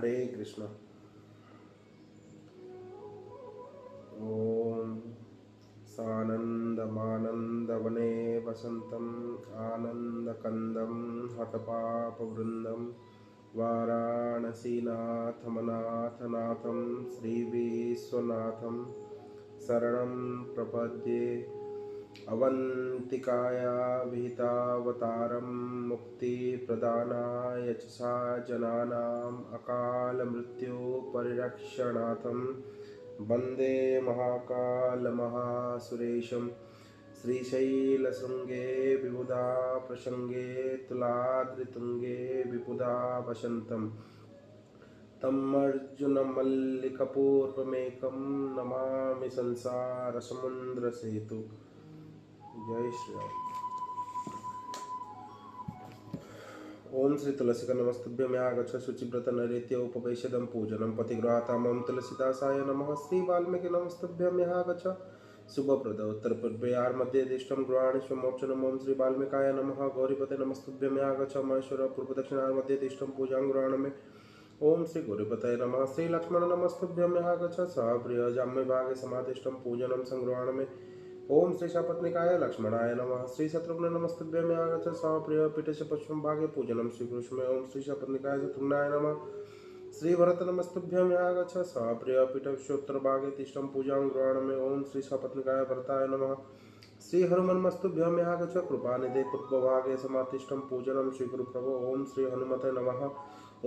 हरे कृष्ण। ओम सानन्दमानन्दवने वसन्तं आनन्दकन्दं हतपापवृन्दं वाराणसीनाथमनाथनाथं श्रीविश्वनाथं शरणं प्रपद्ये। अवन्तिकाया विहितावतारं मुक्तिप्रदानाय च सा जनानाम् अकालमृत्युपरिरक्षणार्थं वन्दे महाकालमहासुरेशं। श्रीशैलशृङ्गे विबुधा प्रसङ्गे तुलाद्रितुङ्गे विबुधा वसन्तं तम् अर्जुनमल्लिकपूर्वमेकं नमामि संसारसमुद्रसेतु। जय श्री राम। ओम श्री तुलसी नमस्तुभ्यं यागच्छ शुचिव्रत नैरेत्य उपवेशदं पूजनं पतिगृहाता मम तुलसीदासाय नमः। श्री वाल्मीकि नमस्तुभ्यं यागच्छ शुभप्रद उत्तर पूर्वयार मध्ये दिष्टं गृहाणि स्वमोक्षणम्। ओम श्री वाल्मीकाय नमः। गौरीपते नमस्तुभ्यं यागच्छ महेश्वर पूर्व दक्षिणार मध्ये दिष्टं पूजां गृहाणि। ओम श्री गौरीपतये नमः। श्री लक्ष्मण नमस्तुभ्यं यागच्छ सहप्रिय जाम्ये भागे समादिष्टं पूजनं संगृहाणि। ओम श्री सपत्निकाय लक्ष्मणाय नमः। श्री शत्रुघ्न नमस्तुभ्यं यागच्छ सहप्रिय पीठस्य पश्चिम भागे पूजनं स्वीकृष्मे। ओम श्री सपत्निकाय शत्रुघ्नाय नमः। श्री भरत नमस्तुभ्यं यागच्छ सहप्रिय पीठस्योत्तर भागे तिष्ठं पूजां गृहाणि। ओम श्री सपत्निकाय भरताय नमः। श्री हनुमन्मस्तुभ्यं यागच्छ कृपानिधे पूर्वभागे समातिष्ठं पूजनं स्वीकुरु प्रभो। ओम श्री हनुमते नमः।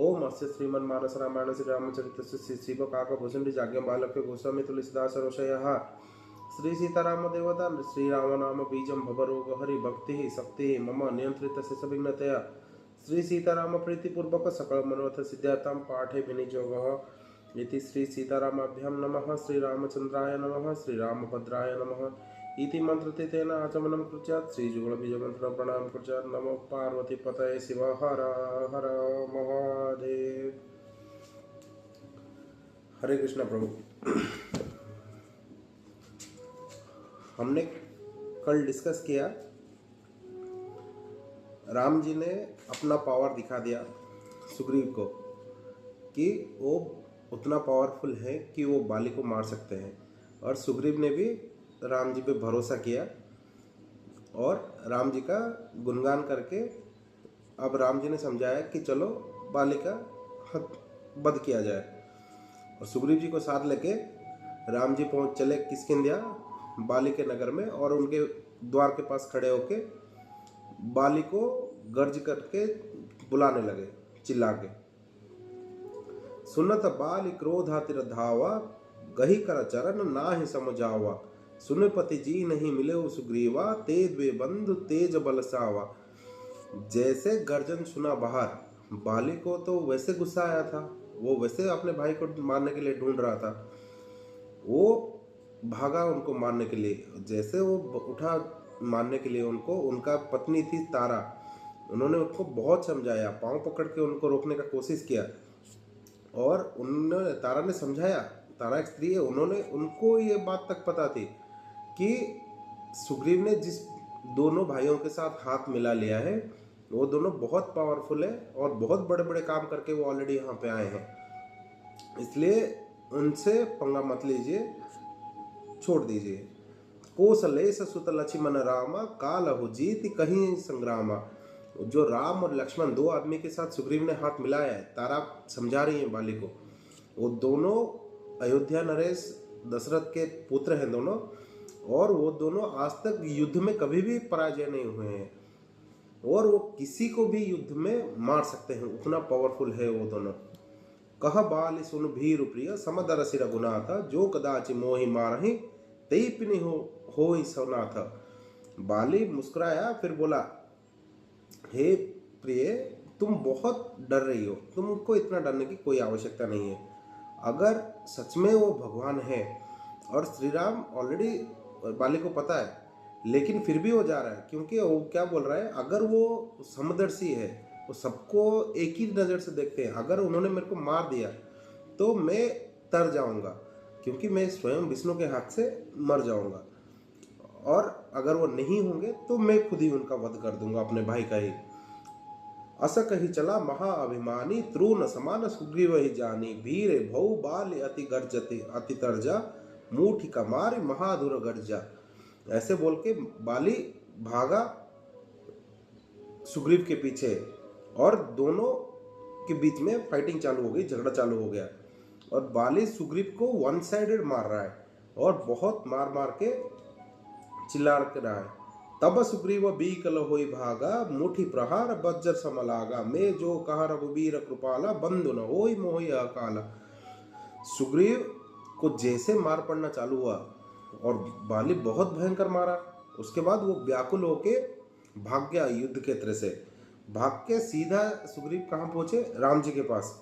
ओम अस्य श्रीमन्मानस रामायण श्री रामचरितस्य श्री शिवकाकभूषण जाज्ञवल्क्य गोस्वामी तुलसीदास ऋषयः श्री सीताराम देवता श्रीराम नाम बीजं भवरोग हरि भक्ति शक्ति मम नियंत्रित सविघ्नतया श्री सीताराम प्रीतिपूर्वक सकल मनोरथ सिद्धार्थं पाठे विनियोगः इति श्री सीतारामाभ्यां नमः। श्री रामचंद्राय नमः। श्री रामभद्राय नमः इति मंत्रते तेन आचमनं कृत्यात् श्री जुगल बीज मंत्र प्रणाम कृत्यात्। नमो पार्वती पतये शिव हर हर महादेव। हरे कृष्ण प्रभु। हमने कल डिस्कस किया, राम जी ने अपना पावर दिखा दिया सुग्रीव को कि वो उतना पावरफुल है कि वो बाली को मार सकते हैं, और सुग्रीव ने भी राम जी पे भरोसा किया और राम जी का गुणगान करके अब राम जी ने समझाया कि चलो बाली का वध किया जाए। और सुग्रीव जी को साथ लेके राम जी पहुँच चले किष्किंध्या बाली के नगर में, और उनके द्वार के पास खड़े होके बाली को गर्ज करके बुलाने लगे चिल्ला के। सुनत बाली क्रोधातिर धावा गही कर चरण नाहि समझावा। सुनपति जी नहीं मिले सुग्रीवा ते द्वे बंधु तेज बलसावा। जैसे गर्जन सुना बाहर, बाली को तो वैसे गुस्सा आया था, वो वैसे अपने भाई को मारने के लिए ढूंढ रहा था। वो भागा उनको मारने के लिए। जैसे वो उठा मारने के लिए उनको, उनका पत्नी थी तारा, उन्होंने उनको बहुत समझाया, पांव पकड़ के उनको रोकने का कोशिश किया, और उन्होंने तारा ने समझाया। तारा एक स्त्री है, उन्होंने उनको ये बात तक पता थी कि सुग्रीव ने जिस दोनों भाइयों के साथ हाथ मिला लिया है वो दोनों बहुत पावरफुल है और बहुत बड़े बड़े काम करके वो ऑलरेडी यहाँ पे आए हैं, इसलिए उनसे पंगा मत लीजिए, छोड़ दीजिए। कौशलेश सुत लक्ष्मण रामा कालहु जीति कहीं संग्रामा। जो राम और लक्ष्मण दो आदमी के साथ सुग्रीव ने हाथ मिलाया है, तारा समझा रही है बाली को, वो दोनों अयोध्या नरेश दशरथ के पुत्र हैं दोनों, और वो दोनों आज तक युद्ध में कभी भी पराजय नहीं हुए हैं, और वो किसी को भी युद्ध में मार सकते हैं, उतना पावरफुल है वो दोनों। कह बाली सुन भीर प्रिय समदर सिर गुनाथ जो कदाचि मोहि मारहि तेई पिनि हो ही सोनाथ। बाली मुस्कुराया, फिर बोला, हे प्रिय, तुम बहुत डर रही हो, तुमको इतना डरने की कोई आवश्यकता नहीं है। अगर सच में वो भगवान है, और श्री राम ऑलरेडी बाली को पता है, लेकिन फिर भी वो जा रहा है, क्योंकि वो क्या बोल रहा है, अगर वो समदर्शी है, वो सबको एक ही नज़र से देखते हैं, अगर उन्होंने मेरे को मार दिया तो मैं तर जाऊंगा, क्योंकि मैं स्वयं विष्णु के हाथ से मर जाऊंगा, और अगर वो नहीं होंगे तो मैं खुद ही उनका वध कर दूंगा, अपने भाई का ही। अस कही चला महाअभिमानी, त्रून समान सुग्रीव ही जानी। भीरे भौ बाल अति गर्जते अति तर्जा, मूठी कमारी महाधुर गर्जा। ऐसे बोल के बाली भागा सुग्रीव के पीछे और दोनों के बीच में फाइटिंग चालू हो गई, झगड़ा चालू हो गया और बाली सुग्रीव को वन साइडेड मार रहा है और बहुत मार मार के चिल्ला के रहा है। तब सुग्रीव बीकल होई भागा, मुठी प्रहार बज्जर समलागा। मैं जो कहा रघुबीर कृपाला, बंधु न होई मोहि अकाला। सुग्रीव को जैसे मार पड़ना चालू हुआ और बाली बहुत भयंकर मारा, उसके बाद वो व्याकुल होके भाग गया युद्ध क्षेत्र से। भाग के सीधा सुग्रीव कहाँ पहुंचे? राम जी के पास।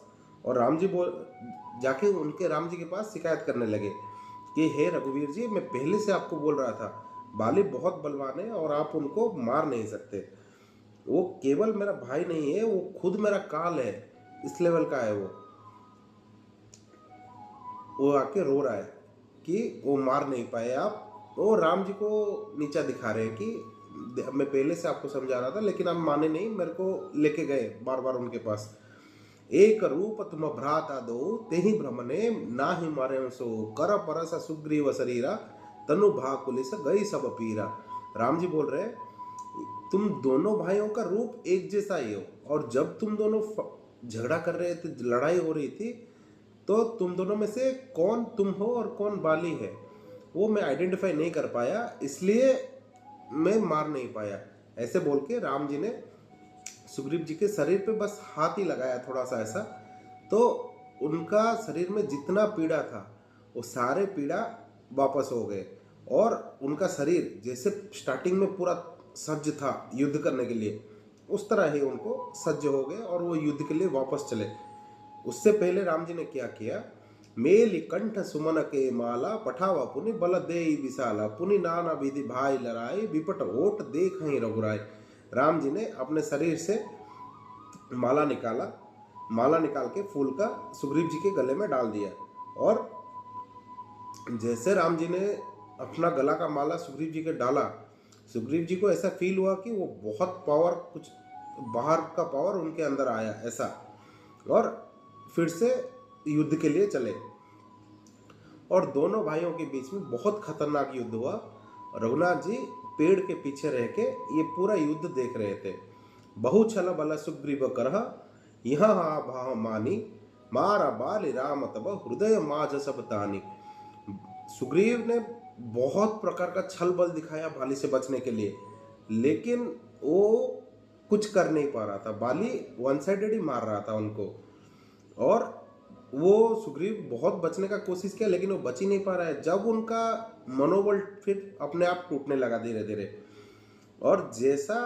और राम जी जाके उनके राम जी के पास शिकायत करने लगे कि हे रघुवीर जी, मैं पहले से आपको बोल रहा था बाली बहुत बलवान है और आप उनको मार नहीं सकते। वो केवल मेरा भाई नहीं है, वो खुद मेरा काल है, इस लेवल का है। वो आके रो रहा है कि वो मार नहीं पाए आप। वो राम जी को नीचा दिखा रहे हैं कि मैं पहले से आपको समझा रहा था लेकिन आप माने नहीं, मेरे को लेके गए बार बार उनके पास। एक रूप तुम भ्राता दो, तेहि भ्रमने नाही मारे सो। कर परस सुग्रीव शरीरा, तनु भाकुलिस गई सब पीरा। राम जी बोल रहे हैं तुम दोनों भाइयों का रूप एक जैसा ही हो, और जब तुम दोनों झगड़ा कर रहे थे, लड़ाई हो रही थी, तो तुम दोनों में से कौन तुम हो और कौन बाली है वो मैं आइडेंटिफाई नहीं कर पाया, इसलिए मैं मार नहीं पाया। ऐसे बोल के राम जी ने सुग्रीव जी के शरीर पे बस हाथ ही लगाया थोड़ा सा ऐसा, तो उनका शरीर में जितना पीड़ा था वो सारे पीड़ा वापस हो गए और उनका शरीर जैसे स्टार्टिंग में पूरा सज्ज था युद्ध करने के लिए, उस तरह ही उनको सज्ज हो गए और वो युद्ध के लिए वापस चले। उससे पहले राम जी ने क्या किया? मेली कंठ सुमन के माला, पठावा पुनि बल दे विशाला। पुनि नाना विधि भाई लड़ाई, विपट ओट देख ही रघुराय। राम जी ने अपने शरीर से माला निकाला, माला निकाल के फूल का सुग्रीव जी के गले में डाल दिया और जैसे राम जी ने अपना गला का माला सुग्रीव जी के डाला, सुग्रीव जी को ऐसा फील हुआ कि वो बहुत पावर, कुछ बाहर का पावर उनके अंदर आया ऐसा, और फिर से युद्ध के लिए चले। और दोनों भाइयों के बीच में बहुत खतरनाक युद्ध हुआ। रघुनाथ जी पेड़ के पीछे रह के ये पूरा युद्ध देख रहे थे। बहु छल बल सुग्रीव करह, यहाँ भाव मानी। मारा बाल राम तब हृदय माज सब तानी। सुग्रीव ने बहुत प्रकार का छल बल दिखाया बाली से बचने के लिए, लेकिन वो कुछ कर नहीं पा रहा था। बाली वन साइडेड ही मार रहा था उनको और वो सुग्रीव बहुत बचने का कोशिश किया लेकिन वो बच ही नहीं पा रहा है। जब उनका मनोबल फिर अपने आप टूटने लगा धीरे धीरे, और जैसा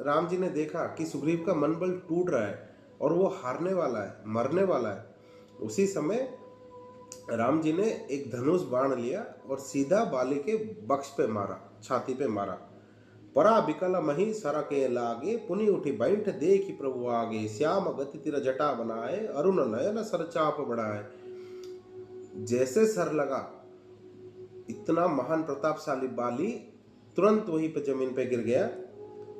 राम जी ने देखा कि सुग्रीव का मनोबल टूट रहा है और वो हारने वाला है, मरने वाला है, उसी समय राम जी ने एक धनुष बाण लिया और सीधा बाली के बक्ष पे मारा, छाती पे मारा। परा बिकल मही सर के लागे, पुनि उठी बैठ देखी प्रभु आगे। श्याम गति तिर जटा बनाए, अरुण नयन सर चाप बढ़ाए। जैसे सर लगा, इतना महान प्रतापशाली बाली तुरंत वहीं पे जमीन पे गिर गया।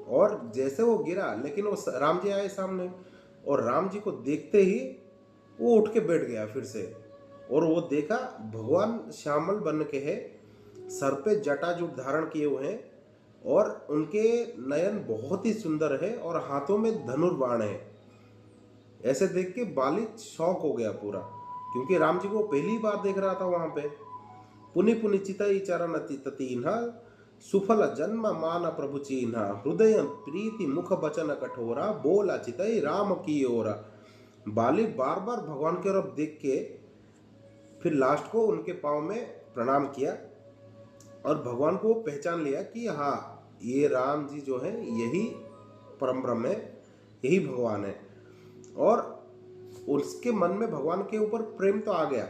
और जैसे वो गिरा, लेकिन वो राम जी आए सामने और राम जी को देखते ही वो उठ के बैठ गया फिर से। और वो देखा भगवान श्यामल बन के है, सर पे जटाजूट धारण किए हुए हैं और उनके नयन बहुत ही सुंदर है और हाथों में धनुर्बाण है। ऐसे देख के बाली शौक हो गया पूरा, क्योंकि राम जी को पहली बार देख रहा था वहां पे। पुनि पुनि चितई चरण ततीन्हा, सुफल जन्म मान प्रभु चीन्हा। हृदय प्रीति मुख बचन कठोरा, बोला चितई राम की ओरा। बाली बार बार भगवान की ओर देख के फिर लास्ट को उनके पांव में प्रणाम किया और भगवान को पहचान लिया कि हाँ, ये राम जी जो है यही परम ब्रह्म है, यही भगवान है। और उसके मन में भगवान के ऊपर प्रेम तो आ गया,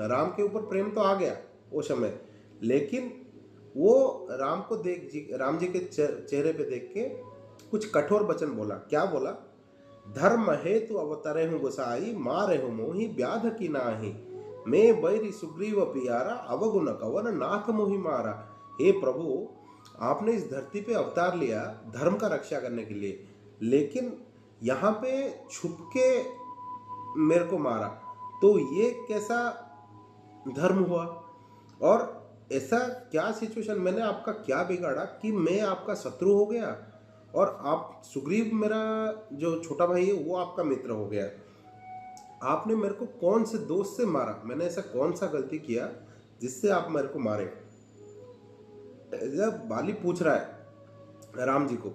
राम के ऊपर प्रेम तो आ गया वो समय, लेकिन वो राम जी के चेहरे पे देख के कुछ कठोर वचन बोला। क्या बोला? धर्म हेतु अवतरे हूँ गोसाई, मारे हूँ मोहि व्याध की नाही। मैं बैरी सुग्रीव पियारा, अवगुण कवन नाथ मोहि मारा। हे प्रभु, आपने इस धरती पे अवतार लिया धर्म का रक्षा करने के लिए, लेकिन यहाँ पे छुप के मेरे को मारा, तो ये कैसा धर्म हुआ? और ऐसा क्या सिचुएशन, मैंने आपका क्या बिगाड़ा कि मैं आपका शत्रु हो गया और आप सुग्रीव मेरा जो छोटा भाई है वो आपका मित्र हो गया? आपने मेरे को कौन से दोष से मारा? मैंने ऐसा कौन सा गलती किया जिससे आप मेरे को मारे? जब बाली पूछ रहा है राम जी को,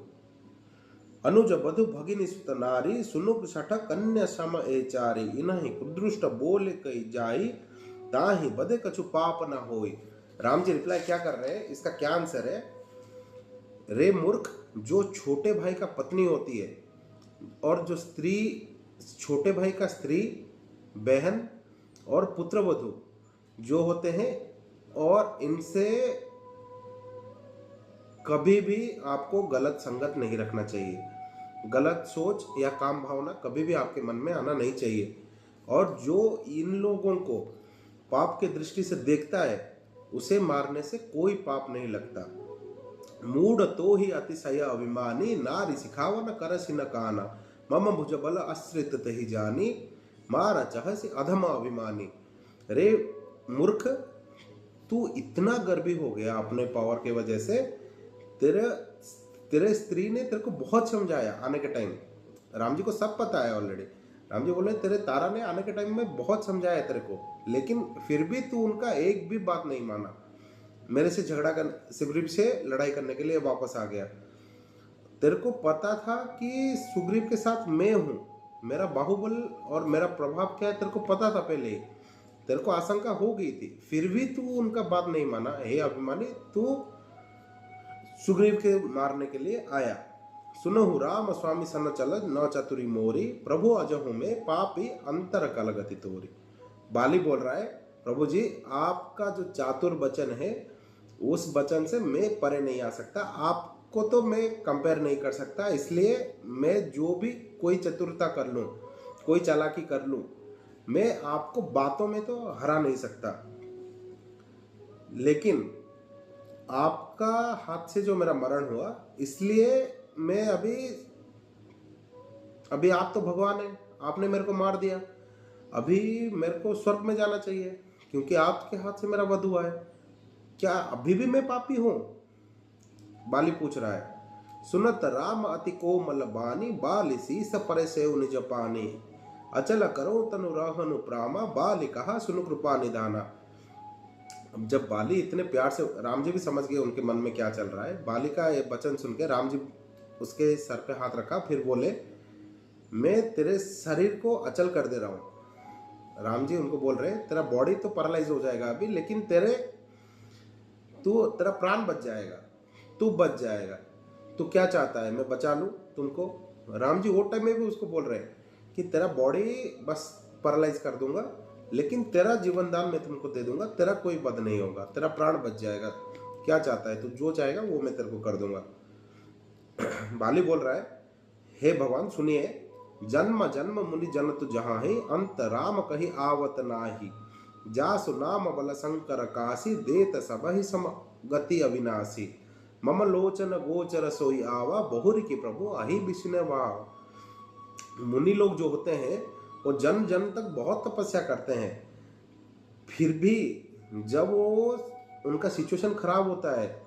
अनुज बधु भगिनी सुत नारी सुनुक सठ कन्या सम ए चारी इन्हीं कुदृष्ट बोले कई जाई ताही बदे कछु पाप न होई। राम जी रिप्लाई क्या कर रहे हैं, इसका क्या आंसर है? रे मूर्ख, जो छोटे भाई का पत्नी होती है और जो स्त्री, छोटे भाई का स्त्री, बहन और पुत्रवधु जो होते हैं, और इनसे कभी भी आपको गलत संगत नहीं रखना चाहिए। गलत सोच या काम भावना कभी भी आपके मन में आना नहीं चाहिए। और जो इन लोगों को पाप के दृष्टि से देखता है उसे मारने से कोई पाप नहीं लगता। मूढ़ तो ही अतिशय अभिमानी नारी सिखावन करसि न काना मम भुज बल आश्रित तहि जानी मार चहसि अधम अभिमानी। रे मूर्ख, तू इतना गर्वी हो गया अपने पावर के वजह से। तेरे स्त्री ने तेरे को बहुत समझाया आने के टाइम, राम जी को सब पता है ऑलरेडी। राम जी बोले तेरे तारा ने आने के टाइम में बहुत समझाया तेरे को, लेकिन फिर भी तू उनका एक भी बात नहीं माना। मेरे से झगड़ा कर, सुग्रीव से लड़ाई करने के लिए वापस आ गया। तेरे को पता था कि सुग्रीव के साथ मैं हूं, मेरा बाहुबल और मेरा प्रभाव क्या है तेरे को पता था पहले ही, तेरे को आशंका हो गई थी, फिर भी तू उनका बात नहीं माना। हे अभिमानी, तू सुग्रीव के मारने के लिए आया। सुनहु राम स्वामी सन चल न चतुरी मोरी प्रभु अजहु में पापी अंतर कलगति तोरी। बाली बोल रहा है, प्रभु जी आपका जो चातुर वचन है उस वचन से मैं परे नहीं आ सकता, आपको तो मैं कंपेयर नहीं कर सकता, इसलिए मैं जो भी कोई चतुरता कर लूं, कोई चालाकी कर लूं, मैं आपको बातों में तो हरा नहीं सकता। लेकिन आपका हाथ से जो मेरा मरण हुआ, इसलिए मैं अभी आप तो भगवान हैं, आपने मेरे को मार दिया, अभी मेरे को स्वर्ग में जाना चाहिए क्योंकि आपके हाथ से मेरा वध हुआ है। क्या अभी भी मैं पापी हूं? बाली पूछ रहा है। सुनत राम अति कोमल बानी बाली शीस परे से निज पानी अचल करो तनु रहनु प्रामा बाली कहा सुनु कृपा निधाना। अब जब बाली इतने प्यार से, राम जी भी समझ गए उनके मन में क्या चल रहा है। बाली का ये वचन सुन के राम जी उसके सर पे हाथ रखा, फिर बोले मैं तेरे शरीर को अचल कर दे रहा हूं। राम जी उनको बोल रहे हैं तेरा बॉडी तो पैरालाइज हो जाएगा अभी, लेकिन तेरा प्राण बच जाएगा, तू बच जाएगा। तू क्या चाहता है मैं बचा लूं तुमको? राम जी वो टाइम में भी उसको बोल रहे हैं कि तेरा बॉडी बस पैरालाइज कर दूंगा, लेकिन तेरा जीवन दान मैं तुमको दे दूंगा, तेरा कोई वध नहीं होगा, तेरा प्राण बच जाएगा। क्या चाहता है तू? जो चाहेगा वो मैं तेरे को कर दूंगा। बाली बोल रहा है, हे भगवान सुनिए, जन्म जन्म मुनि जनत जहाँ ही अंत राम कही आवत नाही जासु नाम बल शंकर काशी देत सब ही सम गति अविनाशी मम लोचन गोचर सोई आवा बहुरी की प्रभु अहि विष्णु वाव। मुनि लोग जो होते हैं वो जन्म जन्म तक बहुत तपस्या करते हैं, फिर भी जब वो उनका सिचुएशन खराब होता है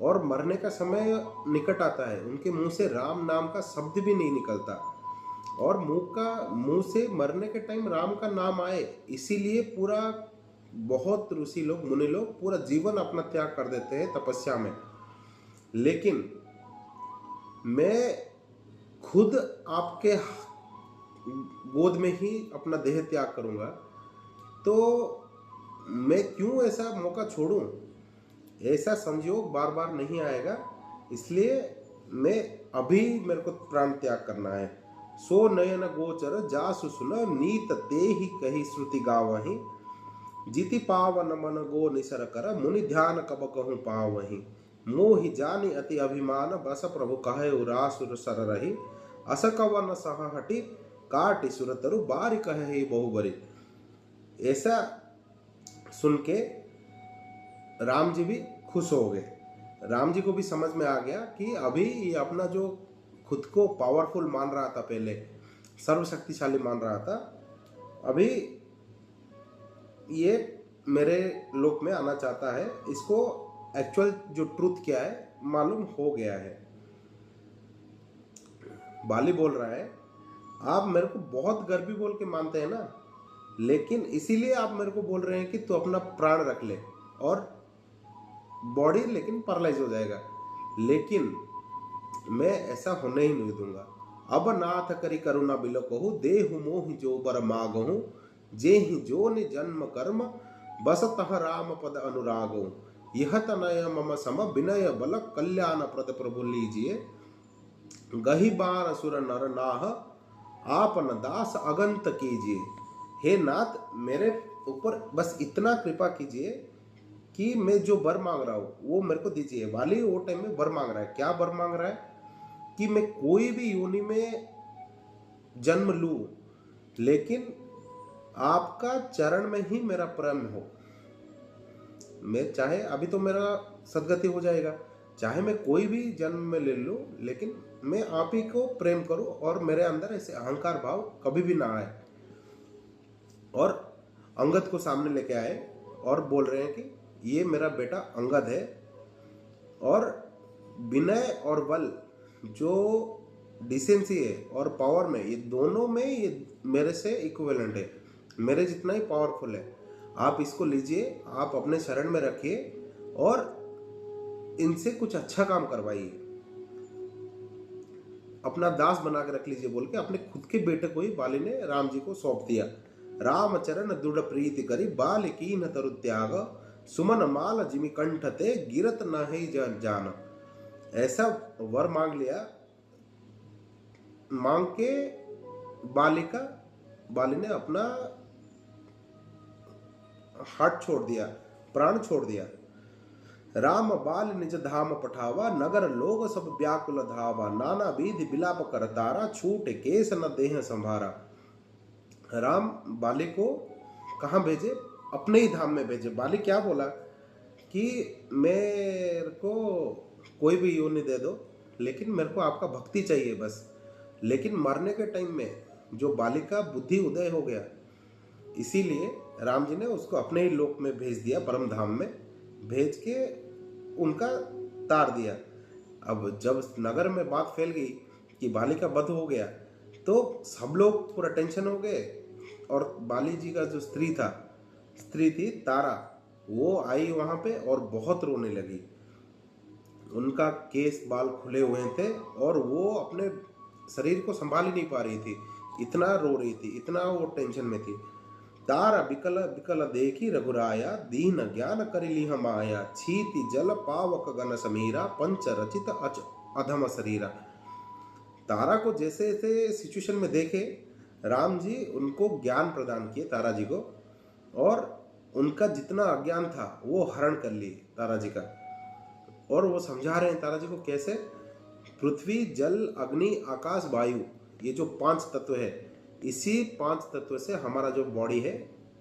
और मरने का समय निकट आता है, उनके मुंह से राम नाम का शब्द भी नहीं निकलता, और मुंह से मरने के टाइम राम का नाम आए, इसीलिए पूरा बहुत ऋषि लोग, मुनि लोग पूरा जीवन अपना त्याग कर देते हैं तपस्या में। लेकिन मैं खुद आपके गोद में ही अपना देह त्याग करूंगा, तो मैं क्यों ऐसा मौका छोड़ूं? ऐसा संयोग बार बार नहीं आएगा, इसलिए मैं अभी मेरे को प्राण त्याग करना है। सो नयन गोचर जासु सुन नीत ते ही कही श्रुति गावही जीति पावन मन गो निसर कर मुनि ध्यान कब कहूँ पावही मोहि जानी अति अभिमान बस प्रभु कहे उरासुर सर रही असकवन सह हटी काटि सुरतरु बारी कहे बहुबरी। ऐसा सुन के राम जी भी खुश हो गए। राम जी को भी समझ में आ गया कि अभी ये अपना जो खुद को पावरफुल मान रहा था, पहले सर्वशक्तिशाली मान रहा था, अभी ये मेरे लोक में आना चाहता है। इसको एक्चुअल जो ट्रूथ क्या है मालूम हो गया है। बाली बोल रहा है, आप मेरे को बहुत गर्वी बोल के मानते हैं ना, लेकिन इसीलिए आप मेरे को बोल रहे हैं कि तू अपना प्राण रख ले और बॉडी लेकिन पैरालाइज हो जाएगा, लेकिन मैं ऐसा होने ही नहीं दूंगा। अब नाथ करी करुणा बिलो कहूँ, देहु मोह जो बर मागहूँ, जे ही जो नि जन्म कर्म, बस तह राम पद अनुरागो, यह तनय मम सम विनय बल, कल्याण प्रद प्रभु लीजिए, गही बार असुर नर नाह, आपन दास अगंत कीजिए। हे नाथ, मेरे ऊपर बस इतना कृपा कीजिए कि मैं जो वर मांग रहा हूँ वो मेरे को दीजिए। वाली वो टाइम में वर मांग रहा है, क्या वर मांग रहा है कि मैं कोई भी योनि में जन्म लूं, लेकिन आपका चरण में ही मेरा प्रेम हो। मैं चाहे अभी तो मेरा सदगति हो जाएगा, चाहे मैं कोई भी जन्म में ले लूं, लेकिन मैं आप ही को प्रेम करूं और मेरे अंदर ऐसे अहंकार भाव कभी भी ना आए। और अंगद को सामने लेके आए और बोल रहे हैं कि ये मेरा बेटा अंगद है, और विनय और बल जो डिसेंसी है और पावर में, ये दोनों में ये मेरे से इक्विवेलेंट है, मेरे जितना ही पावरफुल है। आप इसको लीजिए, आप अपने शरण में रखिए और इनसे कुछ अच्छा काम करवाइए, अपना दास बना के रख लीजिए बोल के अपने खुद के बेटे को ही बाली ने राम जी को सौंप दिया। राम चरण दृढ़ प्रीति करी, बाल कीन तरु त्याग, सुमन माल जिमि कंठ ते, गिरत नहीं जान। ऐसा वर मांग लिया, मांग के बाली ने अपना हाथ छोड़ दिया, प्राण छोड़ दिया। राम बाल निज धाम पठावा, नगर लोग सब व्याकुल धावा, नाना विधि बिलाप कर तारा, छूट केस न देह संभारा। राम बाली को कहाँ भेजे? अपने ही धाम में भेजे। बाली क्या बोला कि मेरे को कोई भी योनि दे दो, लेकिन मेरे को आपका भक्ति चाहिए बस। लेकिन मरने के टाइम में जो बाली का बुद्धि उदय हो गया, इसीलिए राम जी ने उसको अपने ही लोक में भेज दिया, परम धाम में भेज के उनका तार दिया। अब जब नगर में बात फैल गई कि बाली का वध हो गया, तो सब लोग पूरा टेंशन हो गए। और बाली जी का जो स्त्री थी तारा, वो आई वहाँ पे और बहुत रोने लगी। उनका केस बाल खुले हुए थे और वो अपने शरीर को संभाल ही नहीं पा रही थी, इतना रो रही थी, इतना वो टेंशन में थी। तारा बिकल बिकल देखी रघुराया, दीन ज्ञान करिली हम आया, छीति जल पावक गण समीरा, पंच रचित अच अधम शरीरा। तारा को जैसे जैसे सिचुएशन में देखे, राम जी उनको ज्ञान प्रदान किए तारा जी को, और उनका जितना अज्ञान था वो हरण कर लिए तारा जी का। और वो समझा रहे हैं तारा जी को कैसे? पृथ्वी जल अग्नि आकाश वायु, ये जो 5 तत्व है, इसी 5 तत्व से हमारा जो बॉडी है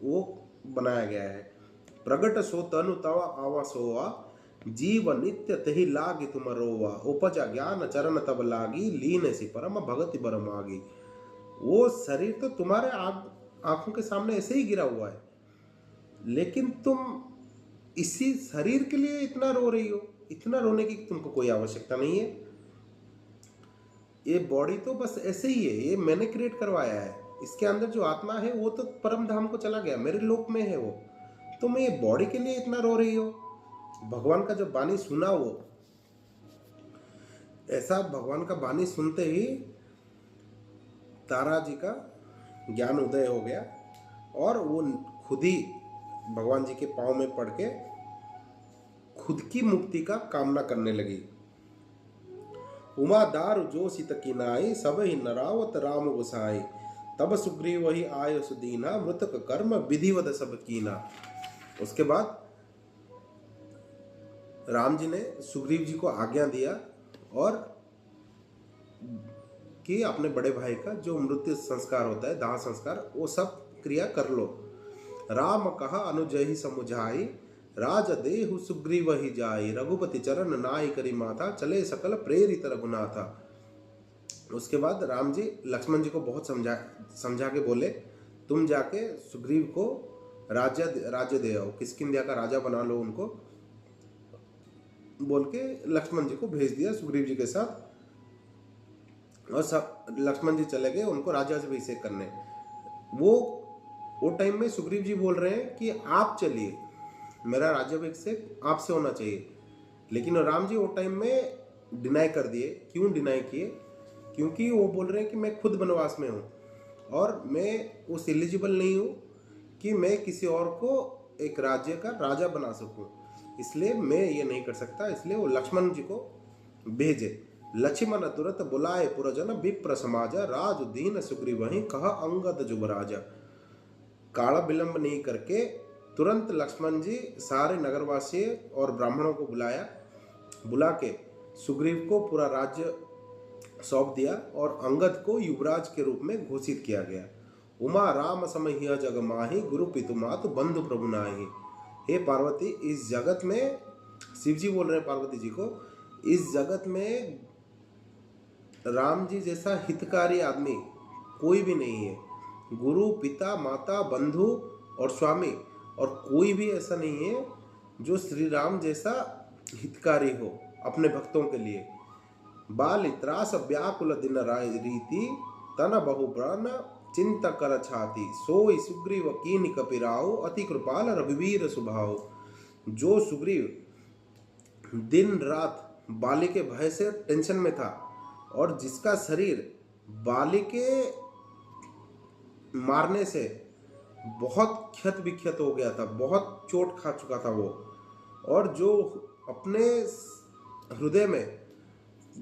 वो बनाया गया है। प्रगट सो तनु तवा आवा सोवा, जीव नित्य तही लागी तुम रोवा, उपजा ज्ञान चरण तब लागी, लीन सी परम भगति बर मागी। वो शरीर तो तुम्हारे आंखों के सामने ऐसे ही गिरा हुआ है, लेकिन तुम इसी शरीर के लिए इतना रो रही हो। इतना रोने की तुमको कोई आवश्यकता नहीं है। ये बॉडी तो बस ऐसे ही है, ये मैंने क्रिएट करवाया है। इसके अंदर जो आत्मा है वो तो परम धाम को चला गया, मेरे लोक में है वो। तुम ये बॉडी के लिए इतना रो रही हो। भगवान का जब वाणी सुना, वो ऐसा भगवान का वाणी सुनते ही तारा जी का ज्ञान उदय हो गया और वो खुद ही भगवान जी के पांव में पड़ के खुद की मुक्ति का कामना करने लगी। उमा दारु जो सित किनाई, सब ही नरावत राम गोसाई, तब सुग्रीव वही आय सुदीना, मृतक कर्म विधिवत सब कीना। उसके बाद राम जी ने सुग्रीव जी को आज्ञा दिया और कि अपने बड़े भाई का जो मृत्यु संस्कार होता है, दाह संस्कार, वो सब क्रिया कर लो। राम कहा अनुजहि समुझाई, राज देहु सुग्रीव ही जाई, रघुपति चरण नाई करी माथा, चले सकल प्रेरित रघुनाथा। उसके बाद राम जी लक्ष्मण जी को बहुत समझा के बोले, तुम जाके सुग्रीव को राज्य दे आओ, किष्किंध्या का राजा बना लो उनको, बोल के लक्ष्मण जी को भेज दिया सुग्रीव जी के साथ। और सब लक्ष्मण जी चले गए उनको राज्याभिषेक करने। वो टाइम में सुग्रीव जी बोल रहे हैं कि आप चलिए, मेरा राज्याभिषेक आपसे होना चाहिए। लेकिन राम जी वो टाइम में डिनाई कर दिए। क्यों डिनाई किए? क्योंकि वो बोल रहे हैं कि मैं खुद वनवास में हूँ और मैं उस एलिजिबल नहीं हूँ कि मैं किसी और को एक राज्य का राजा बना सकूँ, इसलिए मैं ये नहीं कर सकता। इसलिए वो लक्ष्मण जी को भेजे। लक्ष्मण तुरंत बुलाए पुरजन, विप्र समाज राज दीन सुग्रीव वहीं कहा अंगद जुबराजा। काला विलंब नहीं करके तुरंत लक्ष्मण जी सारे नगरवासी और ब्राह्मणों को बुला के सुग्रीव को पूरा राज्य सौंप दिया और अंगद को युवराज के रूप में घोषित किया गया। उमा राम समहिया जग माही, गुरु पितु मातु बंधु प्रभु नाही। हे पार्वती, इस जगत में, शिव जी बोल रहे हैं पार्वती जी को, इस जगत में राम जी जैसा हितकारी आदमी कोई भी नहीं है। गुरु, पिता, माता, बंधु और स्वामी, और कोई भी ऐसा नहीं है जो श्री राम जैसा हितकारी हो अपने भक्तों के लिए। बाल त्रास व्याकुल दिन रीति, तन बहु प्राण चिंता कर छाती। सोई सुग्रीव कीन कपिराओ, अति कृपाल रघुवीर सुभाओ। जो सुग्रीव दिन रात बाली के भय से टेंशन में था और जिसका शरीर बाली के मारने से बहुत क्षत विक्षत हो गया था, बहुत चोट खा चुका था वो, और जो अपने हृदय में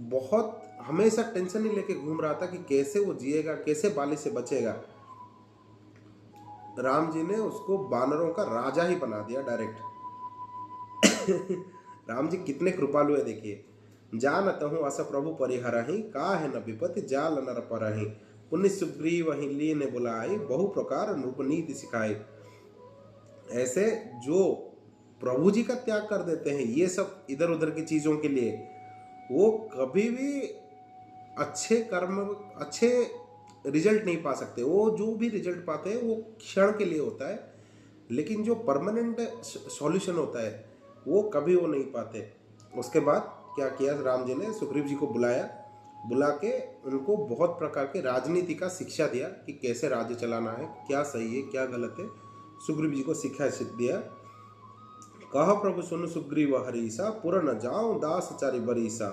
बहुत हमेशा टेंशन ही लेके घूम रहा था कि कैसे वो जिएगा, कैसे बाली से बचेगा। राम जी ने उसको बानरों का राजा ही बना दिया डायरेक्ट। राम जी कितने कृपालु है देखिए। जानत हूँ अस प्रभु परिहरहि, काहे न विपत्ति जाल नर परहि। पुण्य सुग्रीव ही लीने बुलाई, बहु प्रकार नृपनीति सिखाई। ऐसे जो प्रभु जी का त्याग कर देते हैं ये सब इधर उधर की चीजों के लिए, वो कभी भी अच्छे कर्म, अच्छे रिजल्ट नहीं पा सकते। वो जो भी रिजल्ट पाते हैं वो क्षण के लिए होता है, लेकिन जो परमानेंट सॉल्यूशन होता है वो कभी वो नहीं पाते। उसके बाद क्या किया राम जी ने, सुग्रीव जी को बुला के उनको बहुत प्रकार के राजनीति का शिक्षा दिया कि कैसे राज्य चलाना है, क्या सही है क्या गलत है। सुग्रीव जी को शिक्षा दिया। कह प्रभु सुन सुग्रीव हरीसा, पुर न जाऊं दास चारि बरीसा।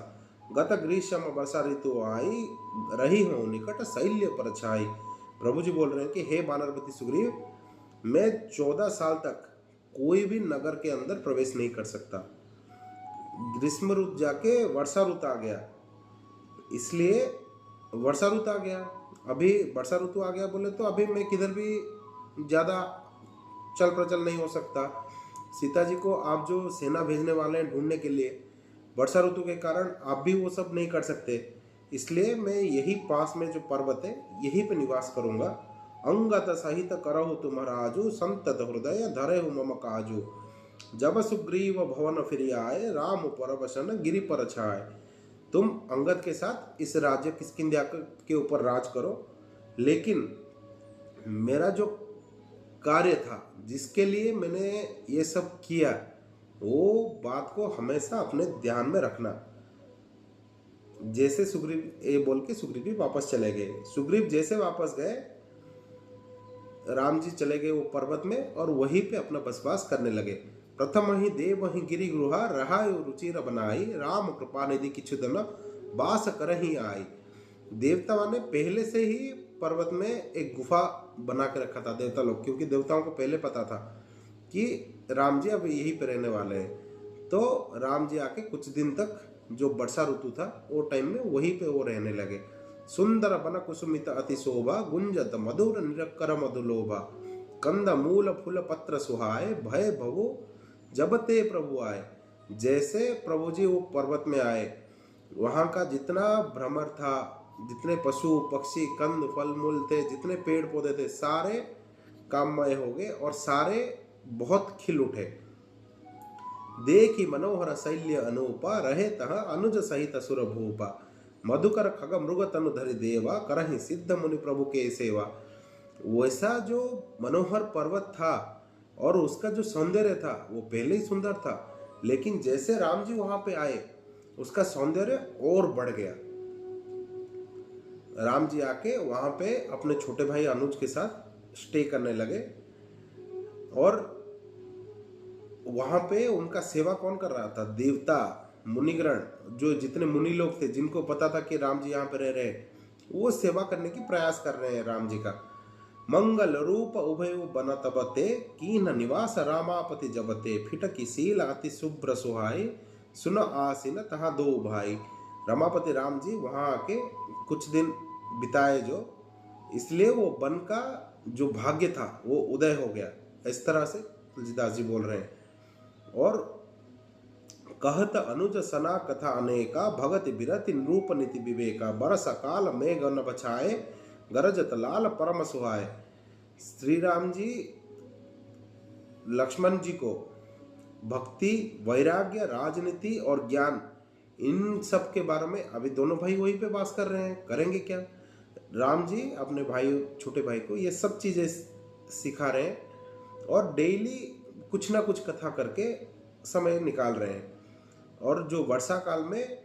गत ग्रीष्म वर्षा ऋतु आई, रही हूं निकट शैल्य पर छाई। प्रभु जी बोल रहे हैं कि हे वानरपति सुग्रीव, मैं 14 साल तक कोई भी नगर के अंदर प्रवेश नहीं कर सकता। ग्रीष्म ऋतु जाके वर्षा ऋतु आ गया, इसलिए वर्षा ऋतु आ गया। अभी वर्षा ऋतु आ गया बोले तो अभी मैं किधर भी ज़्यादा चल प्रचल नहीं हो सकता। सीता जी को आप जो सेना भेजने वाले हैं ढूंढने के लिए, वर्षा ऋतु के कारण आप भी वो सब नहीं कर सकते। इसलिए मैं यही पास में जो पर्वत है यहीं पे निवास करूँगा। अंगत सहित करहु तुम राजू, संतत हृदय धरहु मम काजू। जब सुग्रीव भवन फिर आए, राम पर बसन गिरि पर छाए। तुम अंगद के साथ इस राज्य किष्किंध्या के ऊपर राज करो, लेकिन मेरा जो कार्य था जिसके लिए मैंने ये सब किया, वो बात को हमेशा अपने ध्यान में रखना। जैसे सुग्रीव ये बोल के सुग्रीव भी वापस चले गए। सुग्रीव जैसे वापस गए, राम जी चले गए वो पर्वत में और वहीं पे अपना बसवास करने लगे। प्रथम ही देव ही गिरि गृहा, रहा रुचिर बनाई। राम कृपा निधि किछु दिन वास करहि आई। देवताओं ने पहले से ही पर्वत में एक गुफा बना के रखा था देवता लोग, क्योंकि देवताओं को पहले पता था कि राम जी अब यहीं पे रहने वाले हैं। तो राम जी आके कुछ दिन तक जो वर्षा ऋतु था वो टाइम में वहीं पे वो रहने लगे। सुंदर बन कुसुमित अति शोभा, गुंजत मधुर निरकर मधुलोभा। कंद मूल फूल पत्र सुहाए, भय भवो जब ते प्रभु आए। जैसे प्रभु जी वो पर्वत में आए, वहाँ का जितना भ्रमर था, जितने पशु पक्षी कंद फल मूल थे, जितने पेड़ पौधे थे, सारे काममय हो गए और सारे बहुत खिल उठे। देखी मनोहर शैल्य अनूपा, रहे तह अनुज सहित असुर भूपा। मधुकर खग मृग तनु धरि देवा, करहि सिद्ध मुनि प्रभु के सेवा। वैसा जो मनोहर पर्वत था और उसका जो सौंदर्य था वो पहले ही सुंदर था, लेकिन जैसे राम जी वहां पे आए उसका सौंदर्य और बढ़ गया। राम जी आके वहां पे अपने छोटे भाई अनुज के साथ स्टे करने लगे और वहां पे उनका सेवा कौन कर रहा था? देवता, मुनिगण, जो जितने मुनि लोग थे जिनको पता था कि राम जी यहाँ पे रह रहे हैं, वो सेवा करने की प्रयास कर रहे हैं राम जी का। मंगल रूप उभय बनत बते, कीन निवास रामापति जबते, फिटकी सील अति शुभ्र सुहाई, सुन आसीन तहाँ दो भाई। रमापति राम जी वहां आके कुछ दिन बिताए जो, इसलिए वो वन का जो भाग्य था वो उदय हो गया। इस तरह से तुलसीदास जी बोल रहे हैं। और कहत अनुज सना कथा अनेका, भगति बिरति रूप नीति विवेका, बरस काल मेघ न बछाए, गरजत लाल परम सुहाए। श्री राम जी लक्ष्मण जी को भक्ति, वैराग्य, राजनीति और ज्ञान, इन सब के बारे में, अभी दोनों भाई वहीं पे वास कर रहे हैं, करेंगे क्या? राम जी अपने भाई, छोटे भाई को ये सब चीजें सिखा रहे हैं और डेली कुछ ना कुछ कथा करके समय निकाल रहे हैं। और जो वर्षा काल में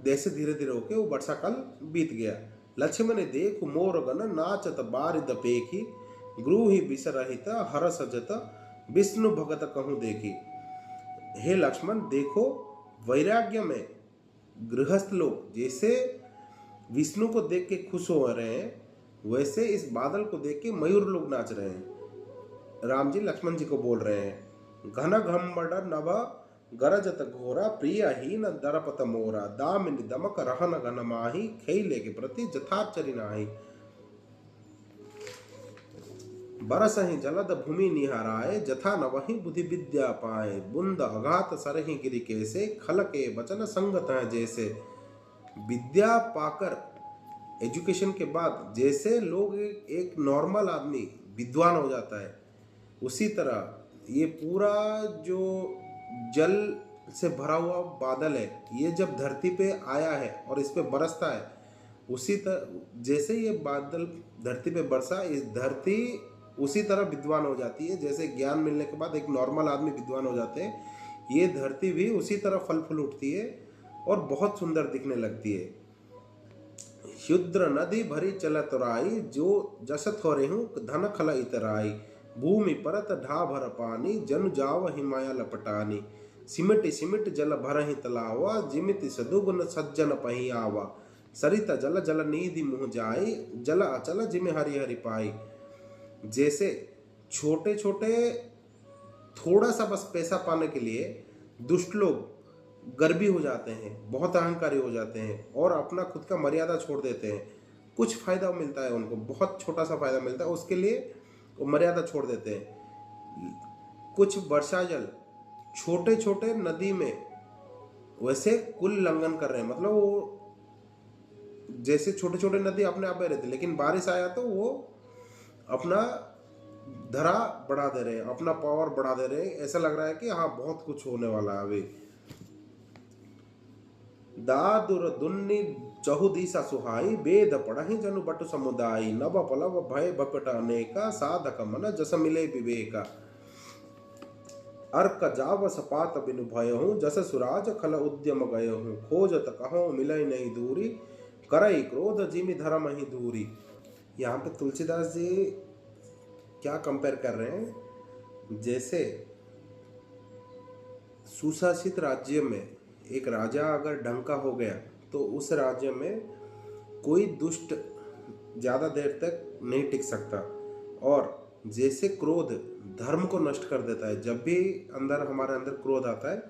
जैसे धीरे धीरे होके वो वर्षा काल बीत गया। लक्ष्मण देख मोर गण नाचत बारिद पेखी, ग्रूहि बिसरहित हर सजत विष्णु भगत कहूँ देखी। हे लक्ष्मण, देखो वैराग्य में गृहस्थ लोग जैसे विष्णु को देख के खुश हो रहे हैं, वैसे इस बादल को देख के मयूर लोग नाच रहे हैं। राम जी लक्ष्मण जी को बोल रहे हैं, घन घम्बड नभ गरजत घोरा, प्रियहीन दरपत मोरा, दामिनी दमक रहन घन माही, खैले के प्रति जथाचरि नाही। बरसहि जलद भूमि निहाराए, जथा न वही बुद्धि विद्या पाए, बुंद अघात सरहि गिरि कैसे, खल के बचन संगत है जैसे। विद्या पाकर, एजुकेशन के बाद जैसे लोग एक नॉर्मल आदमी विद्वान हो जाता है, उसी तरह ये पूरा जो जल से भरा हुआ बादल है, ये जब धरती पे आया है और इस पे बरसता है, उसी तरह जैसे ये बादल धरती पे बरसा, इस धरती उसी तरह विद्वान हो जाती है। जैसे ज्ञान मिलने के बाद एक नॉर्मल आदमी विद्वान हो जाते हैं, ये धरती भी उसी तरह फल फूल उठती है और बहुत सुंदर दिखने लगती है। शुद्र नदी भरी चलत राई, जो जस थोरे हूँ धन खल इतराई, भूमि परत ढा भर पानी, जन जाव हिमाया लपटानी, सिमट सिमट जल भर ही तलावा, जिमित सदुगुन सज्जन पही आवा, सरिता जल जल नीधि मुँह जाई, जल अचल जिम हरि हरि पाई। जैसे छोटे छोटे थोड़ा सा बस पैसा पाने के लिए दुष्ट लोग गर्वी हो जाते हैं, बहुत अहंकारी हो जाते हैं और अपना खुद का मर्यादा छोड़ देते हैं। कुछ फायदा मिलता है उनको, बहुत छोटा सा फायदा मिलता है, उसके लिए वो मर्यादा छोड़ देते हैं। कुछ वर्षा जल छोटे छोटे नदी में वैसे कुल लंघन कर रहे हैं, मतलब वो जैसे छोटे छोटे नदी अपने आप में रहते, लेकिन बारिश आया तो वो अपना धरा बढ़ा दे रहे हैं, अपना पावर बढ़ा दे रहे हैं। ऐसा लग रहा है कि हाँ बहुत कुछ होने वाला है अभी। दादुर दुन्नी चहुदिशा सुहाई, वेद पढ़हि जनु बटु समुदायी, नभ पलव भय भपट अनेका, साधक मन जस मिले विवेका। अर्क जाव सपात बिनु भय हूँ, जस सुराज खल उद्यम गय हूँ, खोजत कहो मिलय नहीं दूरी, करई क्रोध जिमि धर्म ही दूरी। यहाँ पे तुलसीदास जी क्या कंपेयर कर रहे हैं, जैसे सुशासित राज्य में एक राजा अगर ढंग का हो गया तो उस राज्य में कोई दुष्ट ज़्यादा देर तक नहीं टिक सकता। और जैसे क्रोध धर्म को नष्ट कर देता है, जब भी हमारे अंदर क्रोध आता है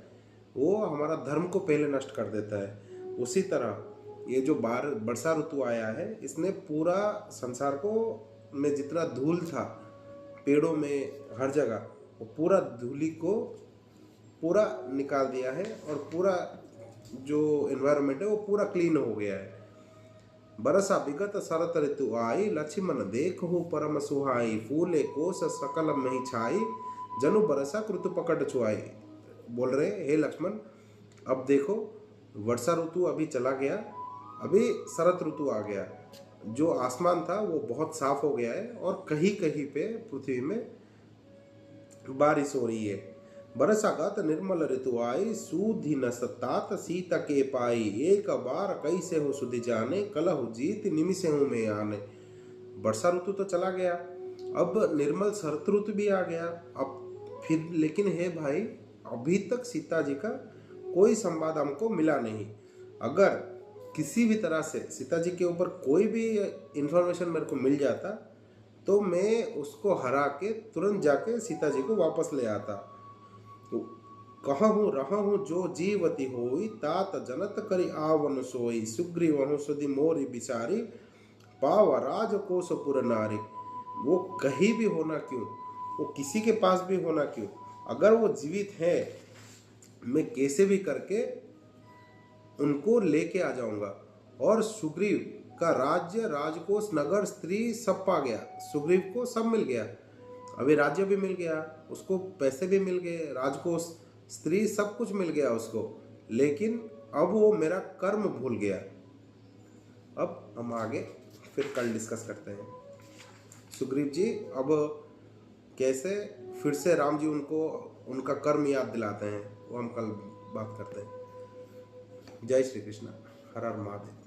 वो हमारा धर्म को पहले नष्ट कर देता है, उसी तरह ये जो वर्षा ऋतु आया है इसने पूरा संसार को में जितना धूल था पेड़ों में हर जगह, वो पूरा धूली को पूरा निकाल दिया है और पूरा जो एनवायरनमेंट है वो पूरा क्लीन हो गया है। बरसा विगत शरत ऋतु आई, लक्ष्मण देखहु परम सुहाई, फूले कोश सकल मही छाई, जनु बरसा कृतु पकड़ छुआई। बोल रहे हे लक्ष्मण, अब देखो वर्षा ऋतु अभी चला गया, अभी शरद ऋतु आ गया। जो आसमान था वो बहुत साफ हो गया है और कहीं कहीं पे पृथ्वी में बारिश हो रही है। बरसागत निर्मल ऋतु आई, सूधि न सतात सीत के पाई। एक बार कैसे हो सुधि जाने, कलहु जीत निमिषे हूँ मैं आने। वर्षा ऋतु तो चला गया, अब निर्मल शरद ऋतु भी आ गया। अब फिर लेकिन है भाई, अभी तक सीता जी का कोई संवाद हमको मिला नहीं। अगर किसी भी तरह से सीता जी के ऊपर कोई भी इंफॉर्मेशन मेरे को मिल जाता तो मैं उसको हरा के तुरंत जाके सीता जी को वापस ले आता। तो कहूँ रहूँ जो जीवती होई, तात जनत करी आवन सोई। सुग्रीव हूँ सुधि मोरी बिचारी, पाव राजकोशपुर नारी। वो कहीं भी होना क्यों, वो किसी के पास भी होना क्यों, अगर वो जीवित है मैं कैसे भी करके उनको लेके आ जाऊंगा। और सुग्रीव का राज्य, राजकोष, नगर, स्त्री सब पा गया। सुग्रीव को सब मिल गया, अभी राज्य भी मिल गया उसको, पैसे भी मिल गए, राजकोष, स्त्री, सब कुछ मिल गया उसको। लेकिन अब वो मेरा कर्म भूल गया। अब हम आगे फिर कल डिस्कस करते हैं। सुग्रीव जी अब कैसे फिर से राम जी उनको उनका कर्म याद दिलाते हैं, वो हम कल बात करते हैं। जय श्री कृष्ण, हर हर महादेव।